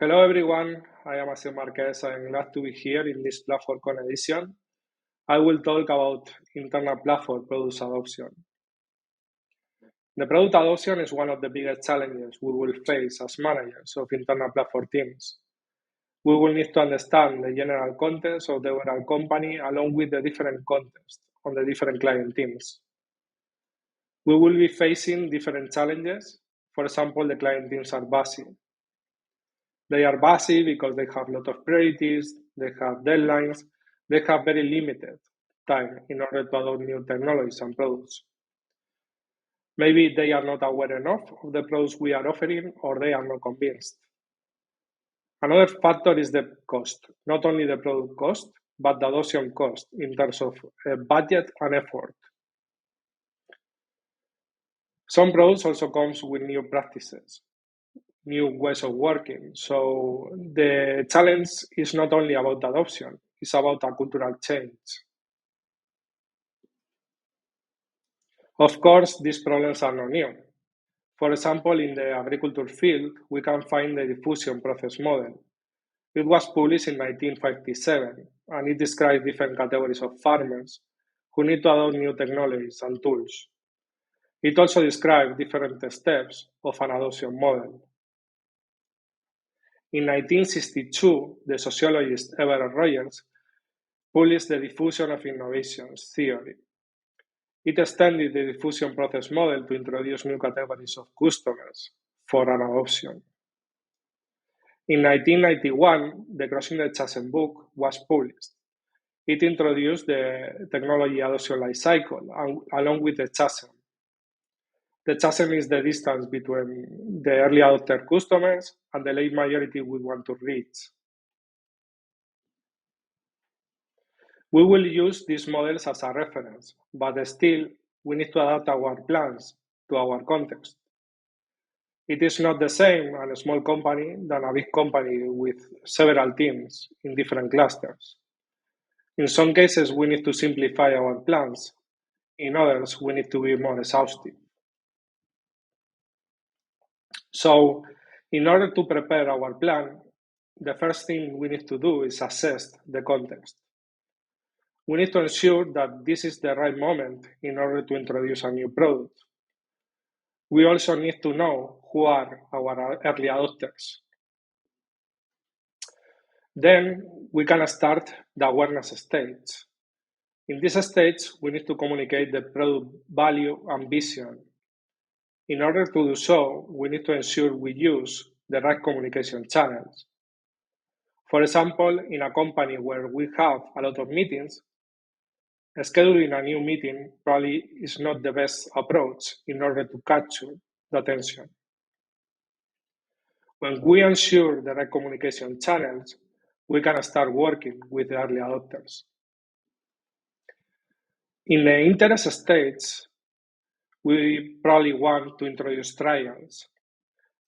Hello everyone, I am Asier Marqués. I am glad to be here in this PlatformCon edition. I will talk about internal platform product adoption. The product adoption is one of the biggest challenges we will face as managers of internal platform teams. We will need to understand the general context of the overall company along with the different contexts on the different client teams. We will be facing different challenges. For example, the client teams are busy. They are busy because they have a lot of priorities, they have deadlines, they have very limited time in order to adopt new technologies and products. Maybe they are not aware enough of the products we are offering, or they are not convinced. Another factor is the cost, not only the product cost, but the adoption cost in terms of budget and effort. Some products also comes with new practices, new ways of working. So the challenge is not only about adoption, it's about a cultural change. Of course, these problems are not new. For example, in the agriculture field, we can find the diffusion process model. It was published in 1957, and it describes different categories of farmers who need to adopt new technologies and tools. It also describes different steps of an adoption model. In 1962, the sociologist Everett Rogers published the diffusion of innovations theory. It extended the diffusion process model to introduce new categories of customers for an adoption. In 1991, the Crossing the Chasm book was published. It introduced the technology adoption life cycle along with the chasm. The chasm is the distance between the early adopter customers and the late majority we want to reach. We will use these models as a reference, but still we need to adapt our plans to our context. It is not the same in a small company than a big company with several teams in different clusters. In some cases, we need to simplify our plans. In others, we need to be more exhaustive. So, in order to prepare our plan, the first thing we need to do is assess the context. We need to ensure that this is the right moment in order to introduce a new product. We also need to know who are our early adopters. Then we can start the awareness stage. In this stage, we need to communicate the product value and vision. In order to do so, we need to ensure we use the right communication channels. For example, in a company where we have a lot of meetings, scheduling a new meeting probably is not the best approach in order to capture the attention. When we ensure the right communication channels, we can start working with the early adopters. In the interest stage, we probably want to introduce trials.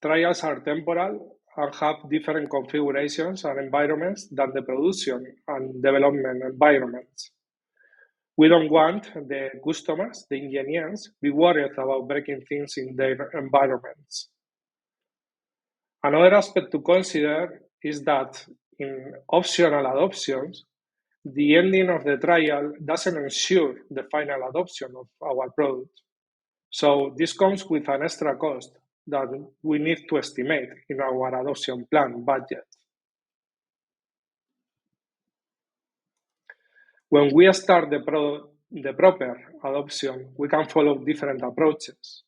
Trials are temporal and have different configurations and environments than the production and development environments. We don't want the customers, the engineers, be worried about breaking things in their environments. Another aspect to consider is that in optional adoptions, the ending of the trial doesn't ensure the final adoption of our product. So this comes with an extra cost that we need to estimate in our adoption plan budget. When we start the proper adoption, we can follow different approaches.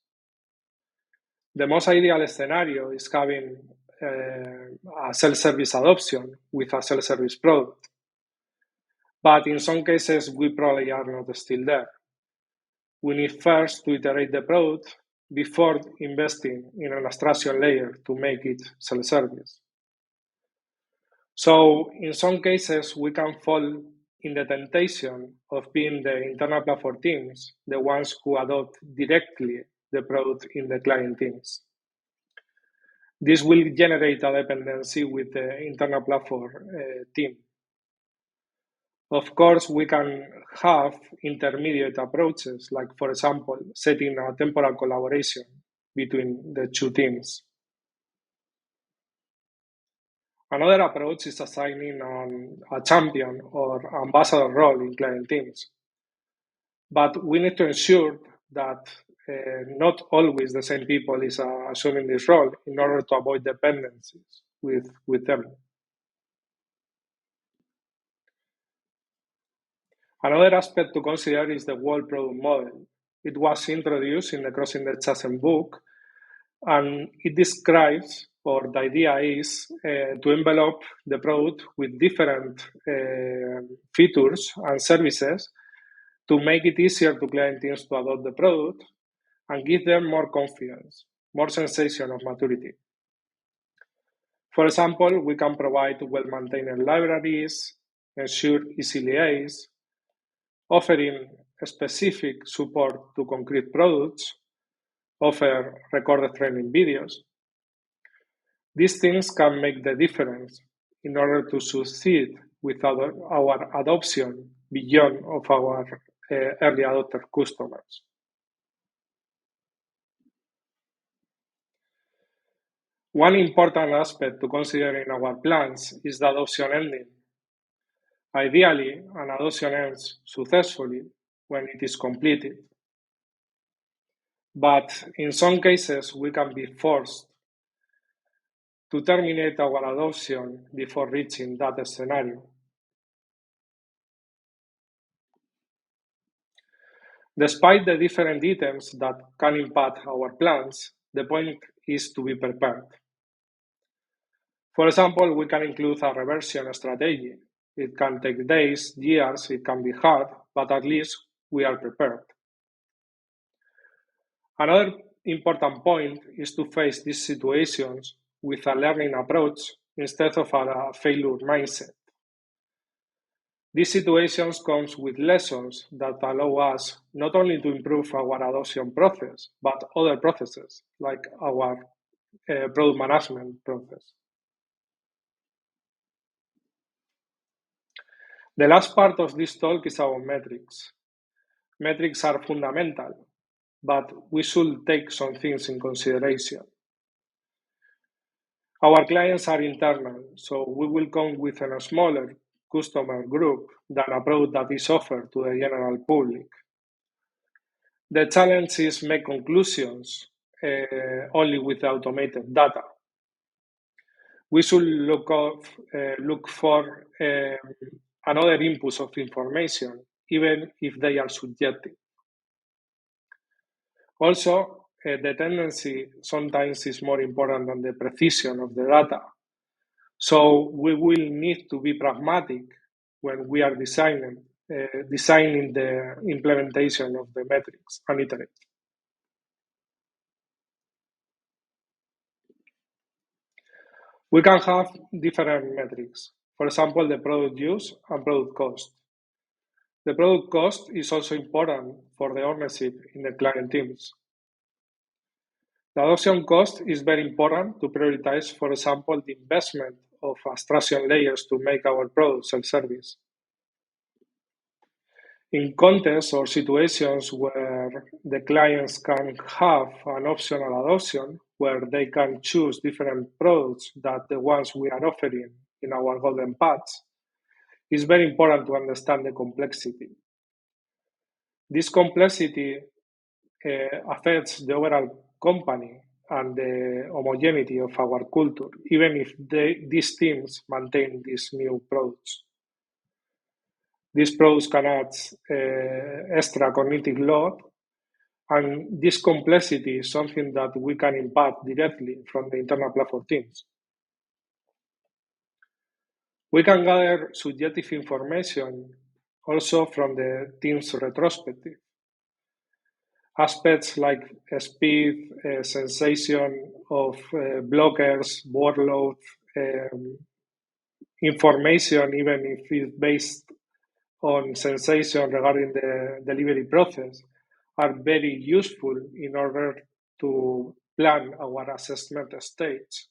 The most ideal scenario is having a self-service adoption with a self-service product. But in some cases, we probably are not still there. We need first to iterate the product before investing in an abstraction layer to make it self-service. So in some cases, we can fall in the temptation of being the internal platform teams, the ones who adopt directly the product in the client teams. This will generate a dependency with the internal platform team. Of course, we can have intermediate approaches, like, for example, setting a temporal collaboration between the two teams. Another approach is assigning a champion or ambassador role in client teams. But we need to ensure that not always the same people is assuming this role in order to avoid dependencies with them. Another aspect to consider is the world product model. It was introduced in the Crossing the Chasm book, and it describes, or the idea is, to envelop the product with different features and services to make it easier to client teams to adopt the product and give them more confidence, more sensation of maturity. For example, we can provide well-maintained libraries, ensure easy liaise, offering specific support to concrete products, offer recorded training videos. These things can make the difference in order to succeed with our adoption beyond of our early adopter customers. One important aspect to consider in our plans is the adoption ending. Ideally, an adoption ends successfully when it is completed. But in some cases, we can be forced to terminate our adoption before reaching that scenario. Despite the different items that can impact our plans, the point is to be prepared. For example, we can include a reversion strategy. It can take days, years, it can be hard, but at least we are prepared. Another important point is to face these situations with a learning approach instead of a failure mindset. These situations come with lessons that allow us not only to improve our adoption process, but other processes like our product management process. The last part of this talk is about metrics. Metrics are fundamental, but we should take some things in consideration. Our clients are internal, so we will come with a smaller customer group than a product that is offered to the general public. The challenge is make conclusions only with automated data. We should look for another inputs of information, even if they are subjective. Also, the tendency sometimes is more important than the precision of the data. So we will need to be pragmatic when we are designing the implementation of the metrics and iterate. We can have different metrics. For example, the product use and product cost. The product cost is also important for the ownership in the client teams. The adoption cost is very important to prioritize, for example, the investment of abstraction layers to make our product self-service. In contexts or situations where the clients can have an optional adoption, where they can choose different products than the ones we are offering in our golden paths, it's very important to understand the complexity. This complexity affects the overall company and the homogeneity of our culture, even if these teams maintain these new products. These products can add extra cognitive load, and this complexity is something that we can impact directly from the internal platform teams. We can gather subjective information also from the team's retrospective. Aspects like speed, sensation of blockers, workload, information, even if it's based on sensation regarding the delivery process, are very useful in order to plan our assessment stage.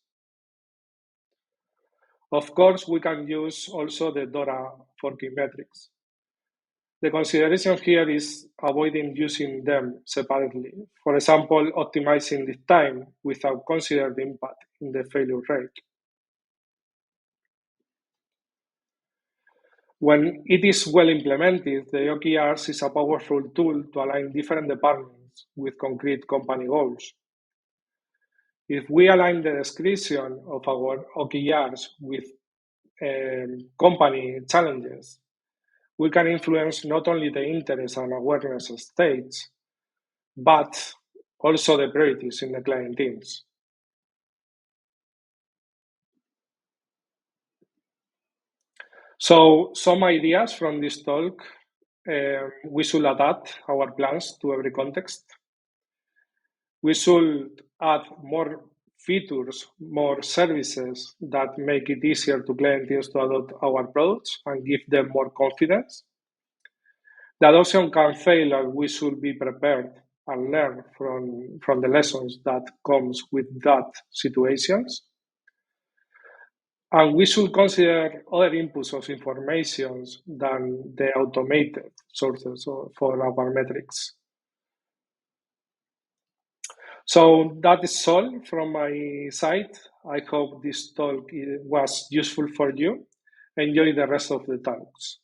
Of course, we can use also the DORA for key metrics. The consideration here is avoiding using them separately. For example, optimizing the time without considering the impact in the failure rate. When it is well implemented, the OKRs is a powerful tool to align different departments with concrete company goals. If we align the description of our OKRs with company challenges, we can influence not only the interest and awareness states, but also the priorities in the client teams. So some ideas from this talk, we should adapt our plans to every context. We should add more features, more services that make it easier to client teams to adopt our products and give them more confidence. The adoption can fail and we should be prepared and learn from the lessons that comes with that situations. And we should consider other inputs of information than the automated sources for our metrics. So that is all from my side. I hope this talk was useful for you. Enjoy the rest of the talks.